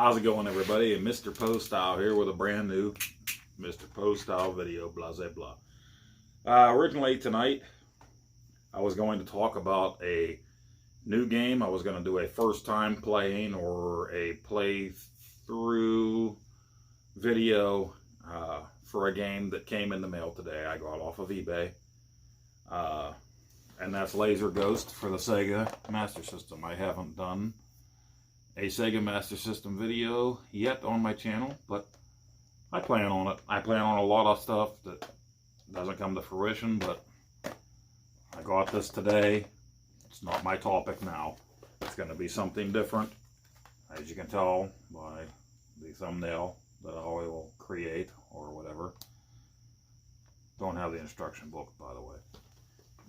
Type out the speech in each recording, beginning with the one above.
How's it going, everybody? Mr. Post Style here with a brand new Mr. Post Style video, blah, blah, blah. Originally tonight, I was going to talk about a new game. I was going to do a first time playing or a playthrough video for a game that came in the mail today. I got off of eBay. And that's Laser Ghost for the Sega Master System. I haven't done a Sega Master System video yet on my channel, but I plan on it. I plan on a lot of stuff that doesn't come to fruition, but I got this today. It's not my topic now. It's going to be something different, as you can tell by the thumbnail that I will create or whatever. Don't have the instruction book, by the way.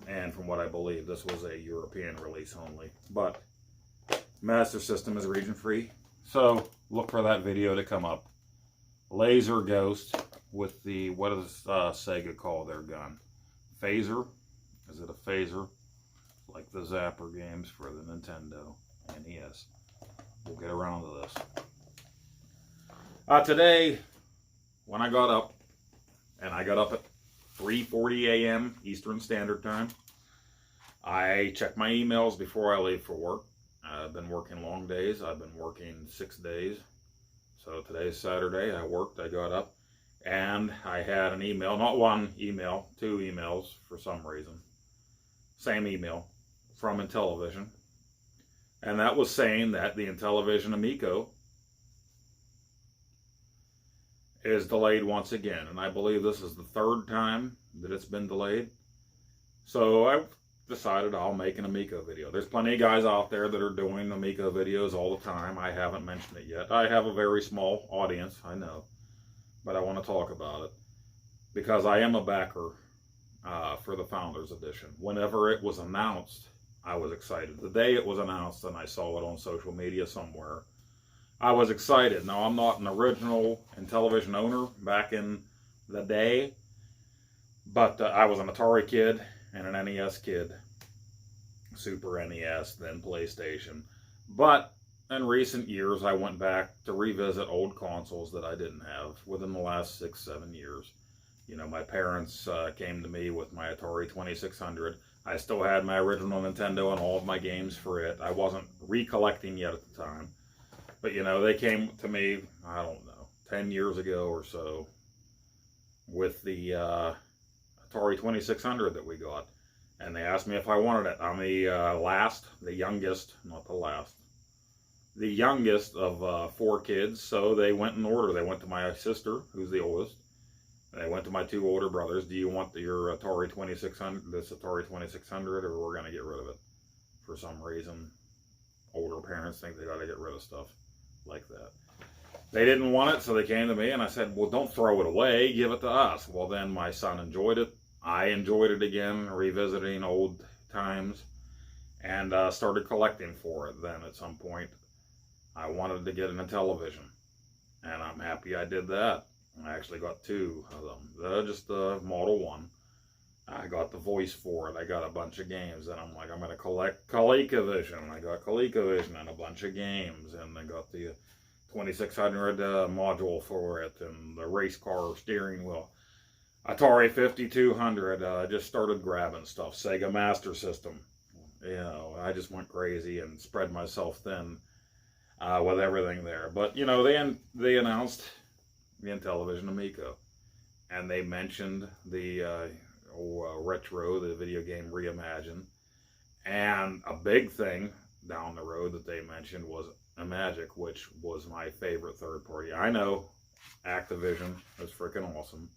And from what I believe, this was a European release only. But Master System is region free, so look for that video to come up. Laser Ghost with the, what does Sega call their gun? Phaser? Is it a phaser? Like the Zapper games for the Nintendo NES. We'll get around to this. Today, when I got up, and I got up at 3:40 a.m. Eastern Standard Time, I check my emails before I leave for work. I've been working long days. I've been working 6 days. So today's Saturday. I worked, I got up, and I had an email, not one email, 2 emails for some reason. Same email from Intellivision. And that was saying that the Intellivision Amico is delayed once again. And I believe this is the 3rd time that it's been delayed. So I've decided I'll make an Amico video. There's plenty of guys out there that are doing Amico videos all the time. I haven't mentioned it yet. I have a very small audience, I know, but I want to talk about it because I am a backer for the Founders Edition. Whenever it was announced, I was excited. The day it was announced and I saw it on social media somewhere, I was excited. Now, I'm not an original Intellivision owner back in the day, but I was an Atari kid and an NES kid, Super NES, then PlayStation. But in recent years, I went back to revisit old consoles that I didn't have within the last 6-7 years. You know, my parents came to me with my Atari 2600. I still had my original Nintendo and all of my games for it. I wasn't recollecting yet at the time. But, you know, they came to me, I don't know, 10 years ago or so with the Atari 2600 that we got. And they asked me if I wanted it. I'm the youngest, not the last, the youngest of 4 kids. So they went in order. They went to my sister, who's the oldest. They went to my 2 older brothers. Do you want your Atari 2600, this Atari 2600, or we're going to get rid of it? For some reason, older parents think they got to get rid of stuff like that. They didn't want it, so they came to me, and I said, well, don't throw it away, give it to us. Well, then my son enjoyed it. I enjoyed it again, revisiting old times, and started collecting for it. Then at some point, I wanted to get an Intellivision, and I'm happy I did that. I actually got 2 of them, just the Model 1. I got the voice for it. I got a bunch of games, and I'm like, I'm going to collect ColecoVision. I got ColecoVision and a bunch of games, and I got the 2600 module for it, and the race car steering wheel. Atari 5200, I just started grabbing stuff. Sega Master System. You know, I just went crazy and spread myself thin with everything there. But, you know, they announced the Intellivision Amico, and they mentioned the retro, the video game Reimagine, and a big thing down the road that they mentioned was Imagic, which was my favorite third party. I know Activision is freaking awesome.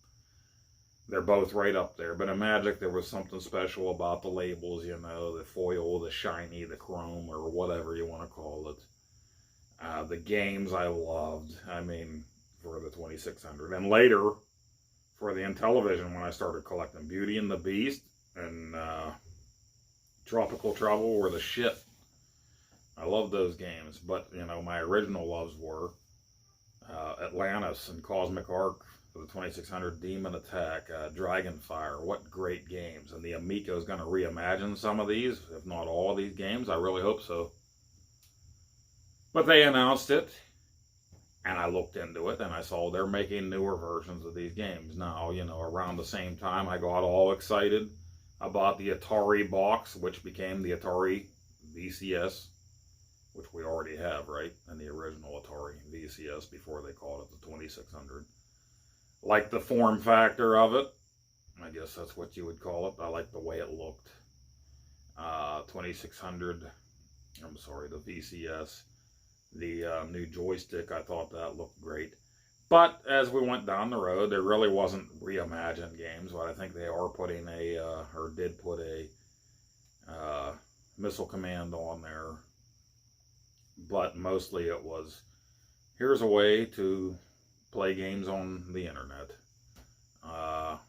They're both right up there, but Imagic, there was something special about the labels, you know, the foil, the shiny, the chrome, or whatever you want to call it. The games I loved, I mean, for the 2600. And later, for the Intellivision, when I started collecting, Beauty and the Beast and Tropical Trouble were the shit. I love those games, but, you know, my original loves were Atlantis and Cosmic Arc for the 2600, Demon Attack, Dragonfire. What great games. And the Amico is going to reimagine some of these, if not all of these games. I really hope so. But they announced it, And I looked into it, and I saw they're making newer versions of these games now. You know, around the same time, I got all excited about the Atari box, which became the Atari VCS, which we already have, right? And the original Atari VCS before they called it the 2600. Like the form factor of it. I guess that's what you would call it. I like the way it looked. 2600, I'm sorry, the VCS. The new joystick, I thought that looked great. But as we went down the road, there really wasn't reimagined games, but I think they are putting or did put a Missile Command on there. But mostly it was, here's a way to play games on the internet.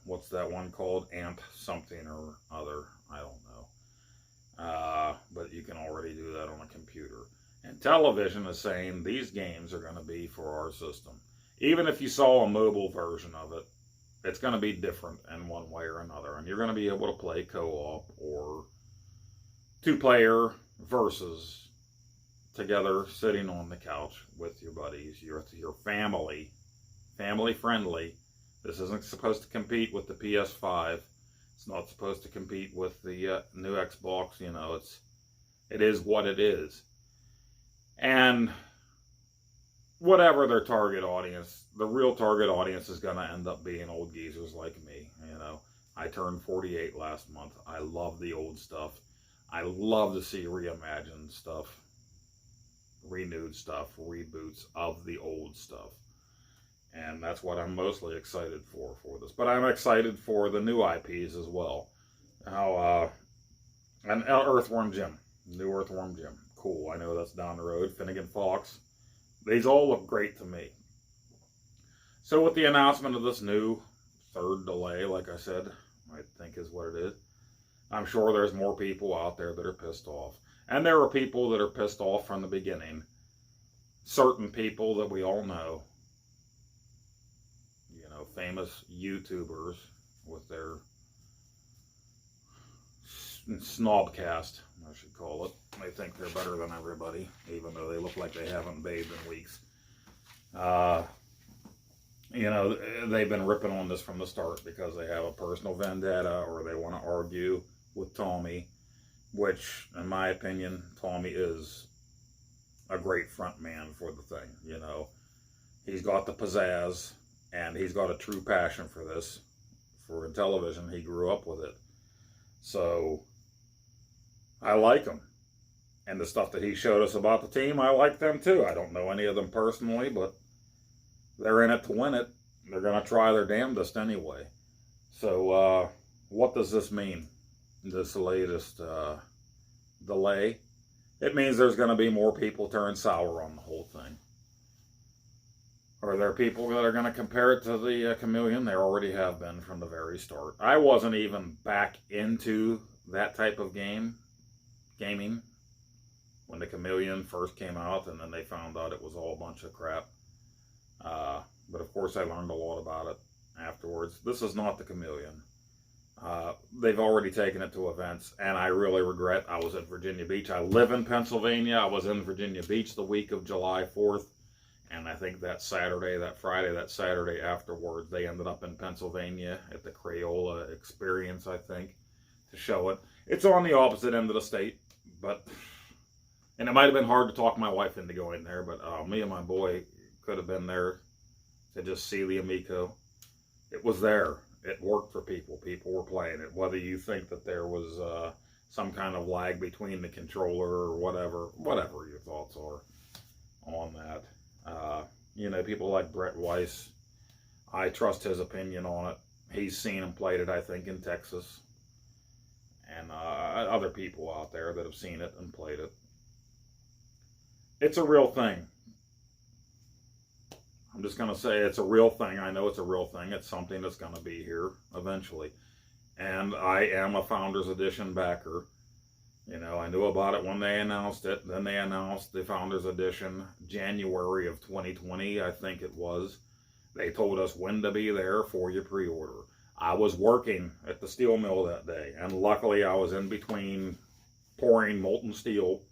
What's that one called? Ant something or other. I don't know. But you can already do that on a computer. Intellivision is saying these games are going to be for our system. Even if you saw a mobile version of it, it's going to be different in one way or another. And you're going to be able to play co-op or two-player versus together sitting on the couch with your buddies, your family, family-friendly. This isn't supposed to compete with the PS5. It's not supposed to compete with the new Xbox. You know, it is what it is. And whatever their target audience, the real target audience is going to end up being old geezers like me. You know, I turned 48 last month. I love the old stuff. I love to see reimagined stuff, renewed stuff, reboots of the old stuff. And that's what I'm mostly excited for this. But I'm excited for the new IPs as well. How, an Earthworm Jim, new Earthworm Jim. Cool, I know that's down the road. Finnegan Fox. These all look great to me. So with the announcement of this new third delay, like I said, I think is what it is, I'm sure there's more people out there that are pissed off. And there are people that are pissed off from the beginning. Certain people that we all know. You know, famous YouTubers with their snobcast, I should call it. They think they're better than everybody, even though they look like they haven't bathed in weeks. You know, they've been ripping on this from the start because they have a personal vendetta or they want to argue with Tommy, which, in my opinion, Tommy is a great front man for the thing. You know, he's got the pizzazz and he's got a true passion for this, for Intellivision. He grew up with it. So I like him. And the stuff that he showed us about the team, I like them too. I don't know any of them personally, but they're in it to win it. They're going to try their damnedest anyway. So what does this mean, this latest delay? It means there's going to be more people turn sour on the whole thing. Are there people that are going to compare it to the Chameleon? There already have been from the very start. I wasn't even back into that type of gaming, when the Chameleon first came out, and then they found out it was all a bunch of crap. But of course I learned a lot about it afterwards. This is not the Chameleon. They've already taken it to events, and I really regret I was at Virginia Beach. I live in Pennsylvania. I was in Virginia Beach the week of July 4th, and I think that Saturday afterwards, they ended up in Pennsylvania at the Crayola Experience, I think, to show it. It's on the opposite end of the state, and it might have been hard to talk my wife into going there, but me and my boy could have been there to just see the Amico. It was there. It worked for people. People were playing it. Whether you think that there was some kind of lag between the controller or whatever your thoughts are on that. You know, people like Brett Weiss, I trust his opinion on it. He's seen and played it, I think, in Texas. And other people out there that have seen it and played it. It's a real thing. I'm just going to say it's a real thing. I know it's a real thing. It's something that's going to be here eventually. And I am a Founders Edition backer. You know, I knew about it when they announced it. Then they announced the Founders Edition January of 2020, I think it was. They told us when to be there for your pre-order. I was working at the steel mill that day, and luckily I was in between pouring molten steel.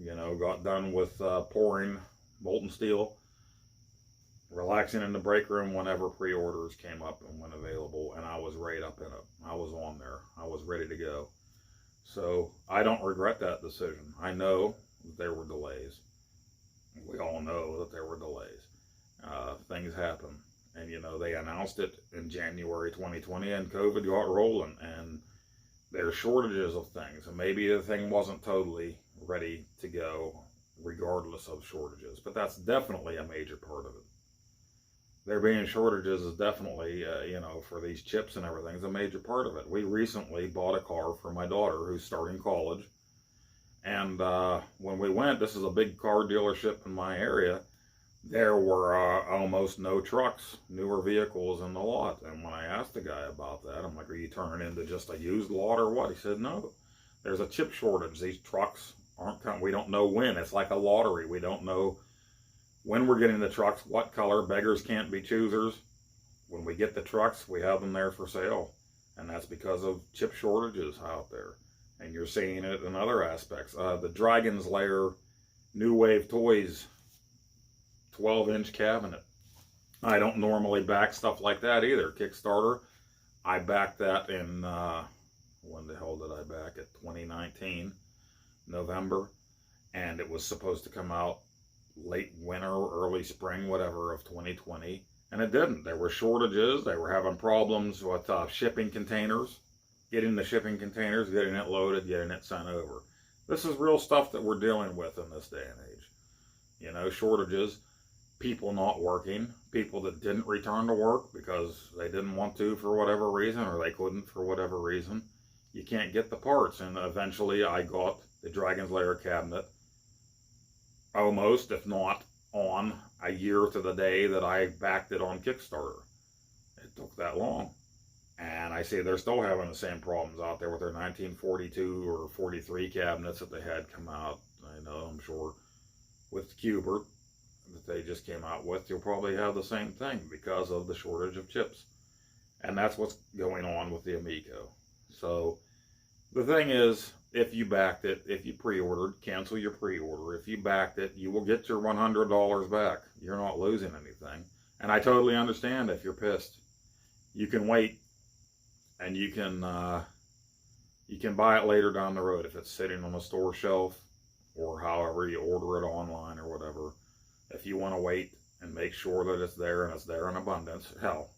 You know, got done with pouring molten steel, relaxing in the break room whenever pre-orders came up and went available, and I was right up in it. I was on there. I was ready to go. So I don't regret that decision. I know that there were delays. We all know that there were delays. Things happen. And, you know, they announced it in January 2020, and COVID got rolling, and there's shortages of things. And maybe the thing wasn't totally ready to go regardless of shortages. But that's definitely a major part of it. There being shortages is definitely, you know, for these chips and everything, is a major part of it. We recently bought a car for my daughter who's starting college. And when we went, this is a big car dealership in my area, there were almost no trucks, newer vehicles in the lot. And when I asked the guy about that, I'm like, are you turning into just a used lot or what? He said, no, there's a chip shortage. These trucks aren't coming. We don't know when. It's like a lottery. We don't know when we're getting the trucks, what color. Beggars can't be choosers. When we get the trucks, we have them there for sale. And that's because of chip shortages out there. And you're seeing it in other aspects. The Dragon's Lair New Wave Toys 12-inch cabinet. I don't normally back stuff like that either. Kickstarter, I backed that in, when the hell did I back it? 2019, November. And it was supposed to come out late winter, early spring, whatever, of 2020. And it didn't. There were shortages. They were having problems with shipping containers. Getting the shipping containers, getting it loaded, getting it sent over. This is real stuff that we're dealing with in this day and age. You know, shortages. People not working, people that didn't return to work because they didn't want to for whatever reason, or they couldn't for whatever reason. You can't get the parts, and eventually I got the Dragon's Lair cabinet almost, if not on, a year to the day that I backed it on Kickstarter. It took that long. And I see they're still having the same problems out there with their 1942 or 43 cabinets that they had come out. I know, I'm sure, with Cubert that they just came out with, you'll probably have the same thing because of the shortage of chips. And that's what's going on with the Amico. So the thing is, if you backed it, if you pre-ordered, cancel your pre-order. If you backed it, you will get your $100 back. You're not losing anything. And I totally understand if you're pissed. You can wait, and you can buy it later down the road if it's sitting on a store shelf, or however you order it online or whatever. If you want to wait and make sure that it's there and it's there in abundance. Hell,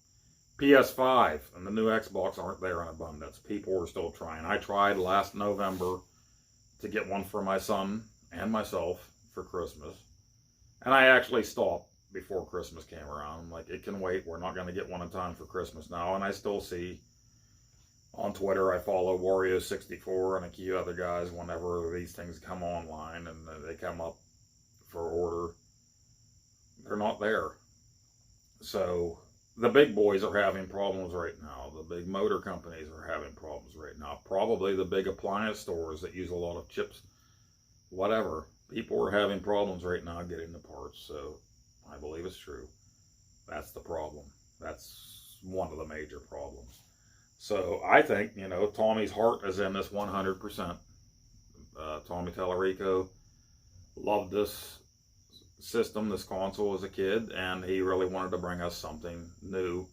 PS5 and the new Xbox aren't there in abundance. People are still trying. I tried last November to get one for my son and myself for Christmas. And I actually stopped before Christmas came around. I'm like, it can wait. We're not going to get one in time for Christmas now. And I still see on Twitter, I follow Wario64 and a few other guys whenever these things come online and they come up for order. They're not there. So the big boys are having problems right now. The big motor companies are having problems right now. Probably the big appliance stores that use a lot of chips, whatever. People are having problems right now getting the parts. So I believe it's true. That's the problem. That's one of the major problems. So I think, you know, Tommy's heart is in this 100%. Tommy Tallarico loved this system, this console as a kid, and he really wanted to bring us something new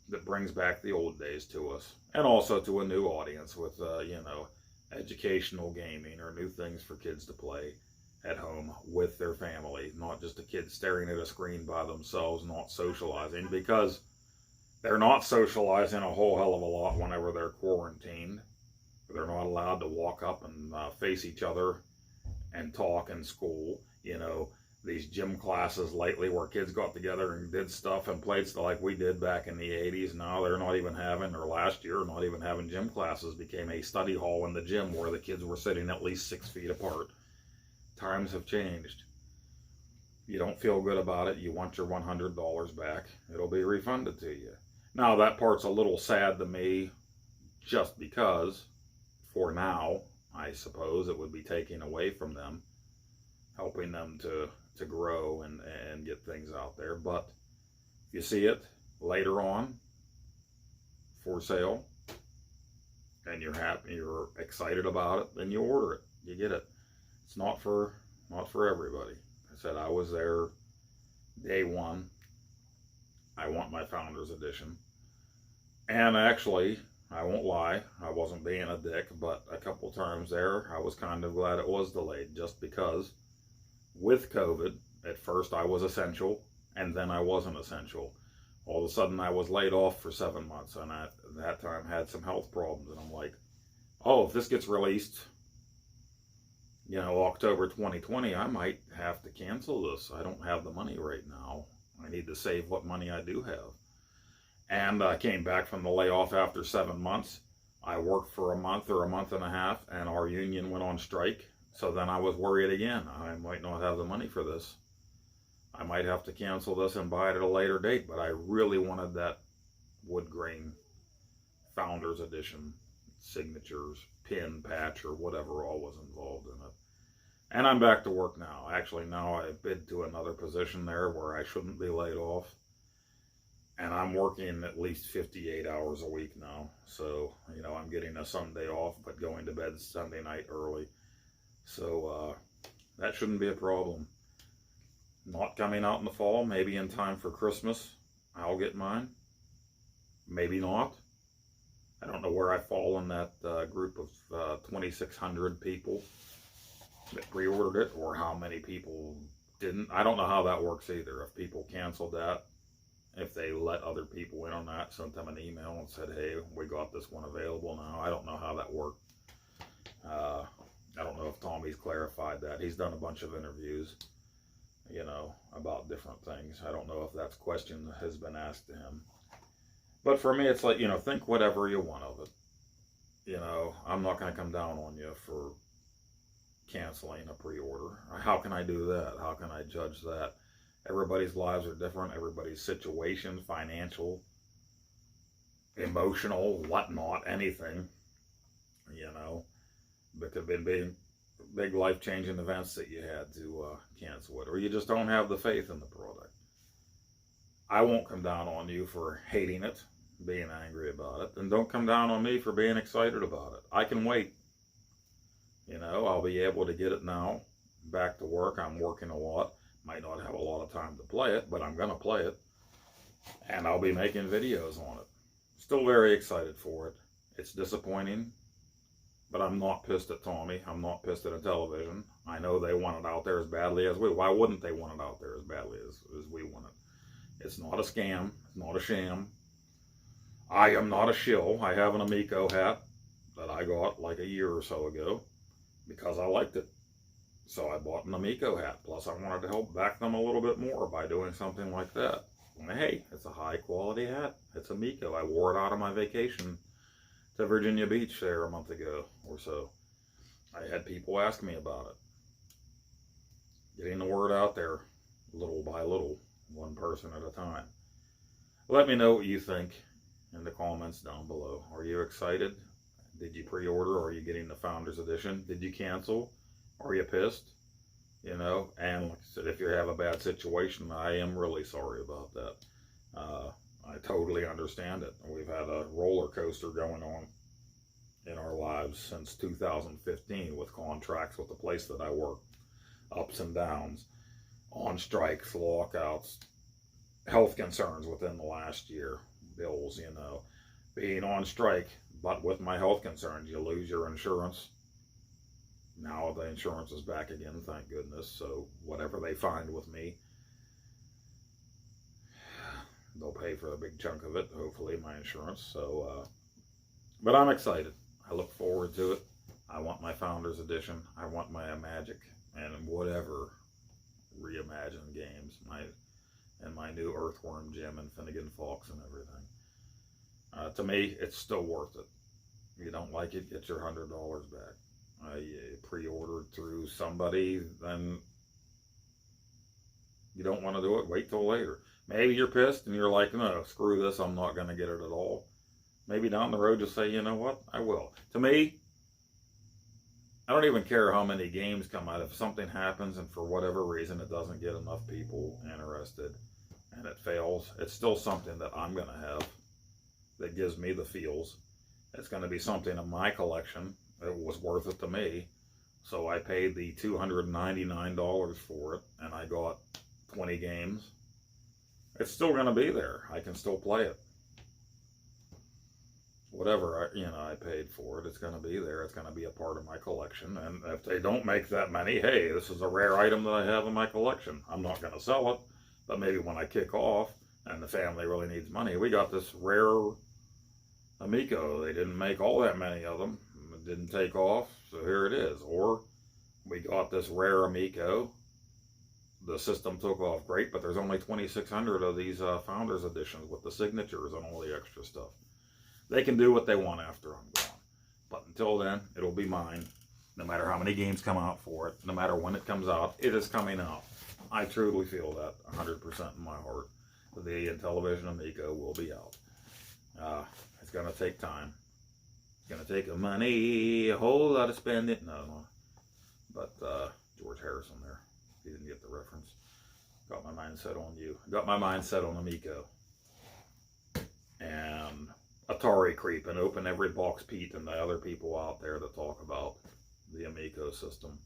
that brings back the old days to us, and also to a new audience with, you know, educational gaming or new things for kids to play at home with their family, not just a kid staring at a screen by themselves, not socializing, because they're not socializing a whole hell of a lot whenever they're quarantined. They're not allowed to walk up and face each other and talk in school. You know, these gym classes lately where kids got together and did stuff and played stuff like we did back in the 80s. Now they're not even having, or last year, not even having gym classes. Became a study hall in the gym where the kids were sitting at least 6 feet apart. Times have changed. You don't feel good about it. You want your $100 back. It'll be refunded to you. Now that part's a little sad to me just because for now, I suppose it would be taking away from them, helping them to grow and get things out there. But if you see it later on for sale and you're happy, you're excited about it, then you order it. You get it. It's not for everybody. I said I was there day one. I want my Founders Edition. And actually, I won't lie, I wasn't being a dick, but a couple times there, I was kind of glad it was delayed, just because with COVID, at first I was essential, and then I wasn't essential. All of a sudden I was laid off for 7 months, and I, at that time, had some health problems, and I'm like, oh, if this gets released, you know, October 2020, I might have to cancel this. I don't have the money right now. I need to save what money I do have. And I came back from the layoff after 7 months. I worked for a month or a month and a half, and our union went on strike. So then I was worried again. I might not have the money for this. I might have to cancel this and buy it at a later date, but I really wanted that wood grain Founders Edition, signatures, pin, patch, or whatever all was involved in it. And I'm back to work now. Actually, now I bid to another position there where I shouldn't be laid off. And I'm working at least 58 hours a week now. So, you know, I'm getting a Sunday off, but going to bed Sunday night early. So, that shouldn't be a problem. Not coming out in the fall, maybe in time for Christmas. I'll get mine. Maybe not. I don't know where I fall in that group of 2,600 people that pre-ordered it, or how many people didn't. I don't know how that works either. If people canceled that, if they let other people in on that, sent them an email and said, hey, we got this one available now. I don't know how that worked. I don't know if Tommy's clarified that. He's done a bunch of interviews, you know, about different things. I don't know if that's a question that has been asked to him. But for me, it's like, you know, think whatever you want of it. You know, I'm not going to come down on you for canceling a pre-order. How can I do that? How can I judge that? Everybody's lives are different. Everybody's situation, financial, emotional, whatnot, anything, you know. There could have been big life-changing events that you had to cancel it, or you just don't have the faith in the product. I won't come down on you for hating it, being angry about it, and don't come down on me for being excited about it. I can wait. You know, I'll be able to get it now. Back to work. I'm working a lot. Might not have a lot of time to play it, but I'm going to play it. And I'll be making videos on it. Still very excited for it. It's disappointing, but I'm not pissed at Tommy. I'm not pissed at Intellivision. I know they want it out there as badly as we. Why wouldn't they want it out there as badly as we want it? It's not a scam. It's not a sham. I am not a shill. I have an Amico hat that I got like a year or so ago because I liked it. So I bought an Amico hat. Plus, I wanted to help back them a little bit more by doing something like that. And hey, it's a high-quality hat. It's Amico. I wore it out on my vacation to Virginia Beach there a month ago or so. I had people ask me about it. Getting the word out there little by little, one person at a time. Let me know what you think in the comments down below. Are you excited? Did you pre-order, or are you getting the Founders Edition? Did you cancel? Are you pissed? You know, and like I said, if you have a bad situation, I am really sorry about that. I totally understand it. We've had a roller coaster going on in our lives since 2015 with contracts with the place that I work. Ups and downs, on strikes, lockouts, health concerns within the last year, bills, you know, being on strike. But with my health concerns, you lose your insurance. Now the insurance is back again, thank goodness. So whatever they find with me, they'll pay for a big chunk of it, hopefully, my insurance. So, but I'm excited. I look forward to it. I want my Founders Edition. I want my Magic and whatever reimagined games, my new Earthworm Jim and Finnegan Fox and everything. To me, it's still worth it. If you don't like it, get your $100 back. You pre-ordered through somebody, then you don't want to do it, wait till later. Maybe you're pissed and you're like, no, screw this, I'm not going to get it at all. Maybe down the road just say, you know what, I will. To me, I don't even care how many games come out. If something happens and for whatever reason it doesn't get enough people interested and it fails, it's still something that I'm going to have that gives me the feels. It's going to be something in my collection. It was worth it to me. So I paid the $299 for it, and I got 20 games. It's still going to be there. I can still play it. Whatever I paid for it, it's going to be there. It's going to be a part of my collection. And if they don't make that many, hey, this is a rare item that I have in my collection. I'm not going to sell it, but maybe when I kick off and the family really needs money, we got this rare Amico. They didn't make all that many of them. It didn't take off, so here it is. Or we got this rare Amico. The system took off great, but there's only 2,600 of these Founders Editions with the signatures and all the extra stuff. They can do what they want after I'm gone. But until then, it'll be mine. No matter how many games come out for it, no matter when it comes out, it is coming out. I truly feel that 100% in my heart. The Intellivision Amico will be out. It's going to take time. It's going to take money, a whole lot of spending. No. But George Harrison there. He didn't get the reference. Got my mind set on you. Got my mind set on Amico. And Atari creep and open every box Pete and the other people out there that talk about the Amico system.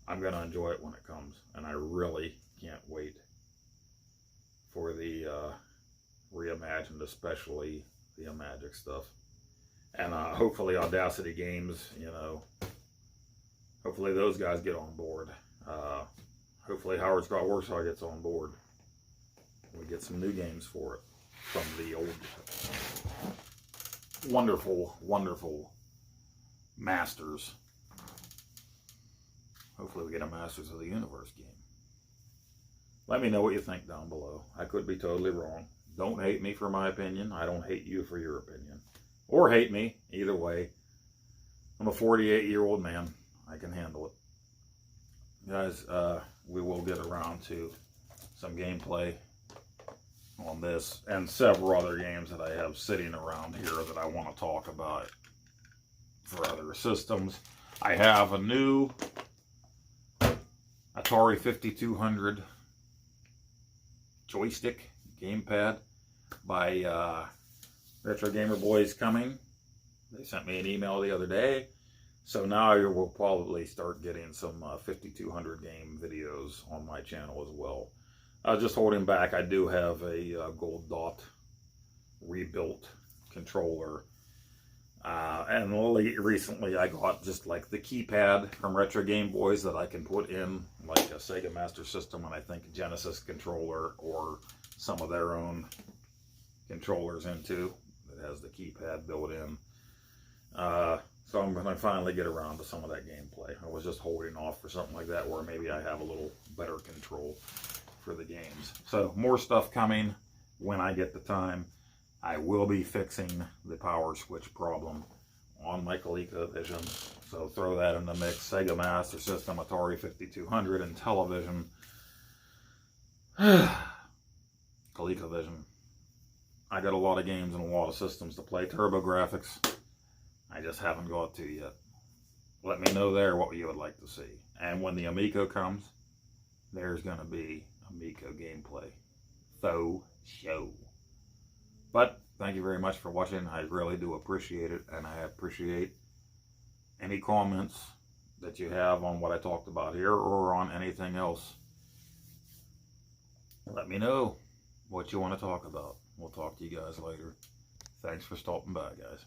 I'm going to enjoy it when it comes. And I really can't wait for the reimagined, especially the Magic stuff. And hopefully Audacity Games, hopefully those guys get on board. Hopefully Howard Scott Warsaw gets on board. We get some new games for it from the old wonderful, wonderful Masters. Hopefully we get a Masters of the Universe game. Let me know what you think down below. I could be totally wrong. Don't hate me for my opinion. I don't hate you for your opinion. Or hate me. Either way. I'm a 48-year-old man. I can handle it. Guys, we will get around to some gameplay on this and several other games that I have sitting around here that I want to talk about for other systems. I have a new Atari 5200 joystick gamepad by Retro Gamer Boys Coming. They sent me an email the other day. So now you will probably start getting some 5200 game videos on my channel as well. Just holding back, I do have a Gold Dot rebuilt controller. And recently I got just like the keypad from Retro Game Boys that I can put in like a Sega Master System and I think Genesis controller or some of their own controllers into. It has the keypad built in. So I'm going to finally get around to some of that gameplay. I was just holding off for something like that where maybe I have a little better control for the games. So more stuff coming when I get the time. I will be fixing the power switch problem on my ColecoVision. So throw that in the mix. Sega Master System, Atari 5200, and Intellivision. ColecoVision. I got a lot of games and a lot of systems to play. TurboGrafx. I just haven't got to yet. Let me know there what you would like to see. And when the Amico comes, there's going to be Amico gameplay. Faux show. But thank you very much for watching. I really do appreciate it. And I appreciate any comments that you have on what I talked about here or on anything else. Let me know what you want to talk about. We'll talk to you guys later. Thanks for stopping by, guys.